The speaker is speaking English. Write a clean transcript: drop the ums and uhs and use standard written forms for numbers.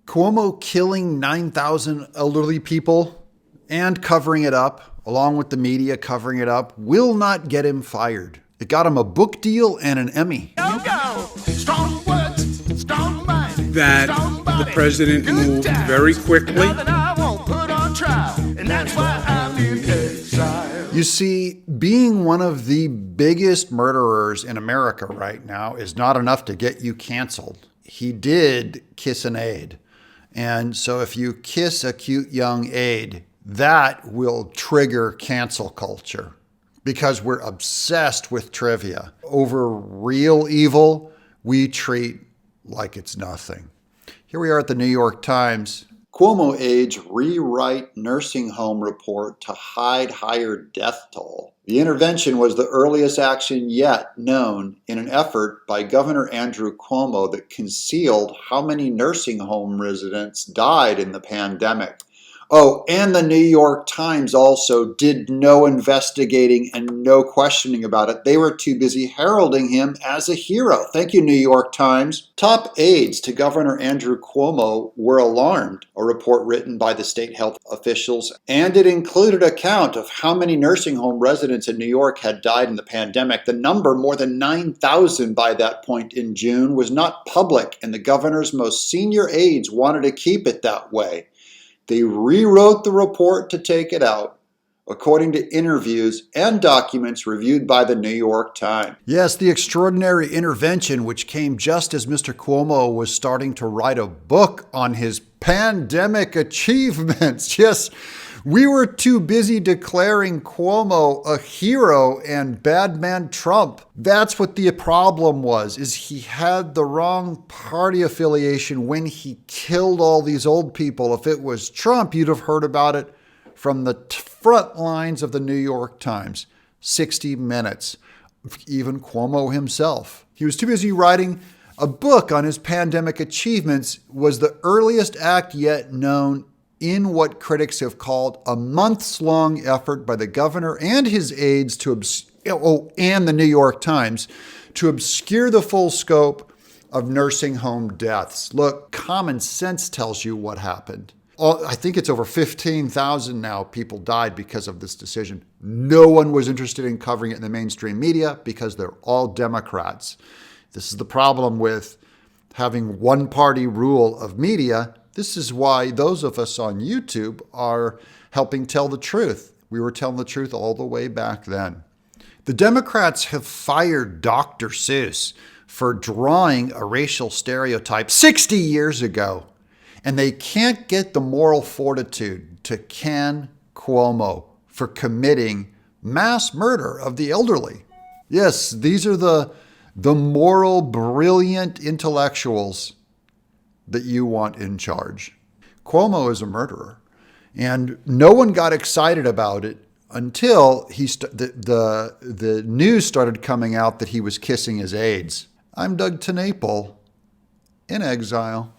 Cuomo killing 9,000 elderly people and covering it up, along with the media covering it up, will not get him fired. It got him a book deal and an Emmy. Go, go. Strong words, strong mind, that strong body, the president good moved times. very quickly. Nothing I won't put on trial, and that's why I'm in exile. You see, being one of the biggest murderers in America right now is not enough to get you canceled. He did kiss an aide. And so if you kiss a cute young aide, that will trigger cancel culture because we're obsessed with trivia. Over real evil, we treat like it's nothing. Here we are at the New York Times. Cuomo aides rewrite nursing home report to hide higher death toll. The intervention was the earliest action yet known in an effort by Governor Andrew Cuomo that concealed how many nursing home residents died in the pandemic. Oh, and the New York Times also did no investigating and no questioning about it. They were too busy heralding him as a hero. Thank you, New York Times. Top aides to Governor Andrew Cuomo were alarmed, a report written by the state health officials, and it included a count of how many nursing home residents in New York had died in the pandemic. The number, more than 9,000 by that point in June, was not public, and the governor's most senior aides wanted to keep it that way. They rewrote the report to take it out, according to interviews and documents reviewed by the New York Times. Yes, the extraordinary intervention, which came just as Mr. Cuomo was starting to write a book on his pandemic achievements. Yes, we were too busy declaring Cuomo a hero and bad man Trump. That's what the problem was, is he had the wrong party affiliation when he killed all these old people. If it was Trump, you'd have heard about it from the front lines of the New York Times. 60 Minutes. Even Cuomo himself. He was too busy writing a book on his pandemic achievements, was the earliest act yet known in what critics have called a months-long effort by the governor and his aides and the New York Times to obscure the full scope of nursing home deaths. Look, common sense tells you what happened. I think it's over 15,000 now people died because of this decision. No one was interested in covering it in the mainstream media because they're all Democrats. This is the problem with having one-party rule of media. This is why those of us on YouTube are helping tell the truth. We were telling the truth all the way back then. The Democrats have fired Dr. Seuss for drawing a racial stereotype 60 years ago, and they can't get the moral fortitude to can Cuomo for committing mass murder of the elderly. Yes, these are the moral, brilliant intellectuals that you want in charge. Cuomo is a murderer, and no one got excited about it until the news started coming out that he was kissing his aides. I'm Doug TenNapel, in exile.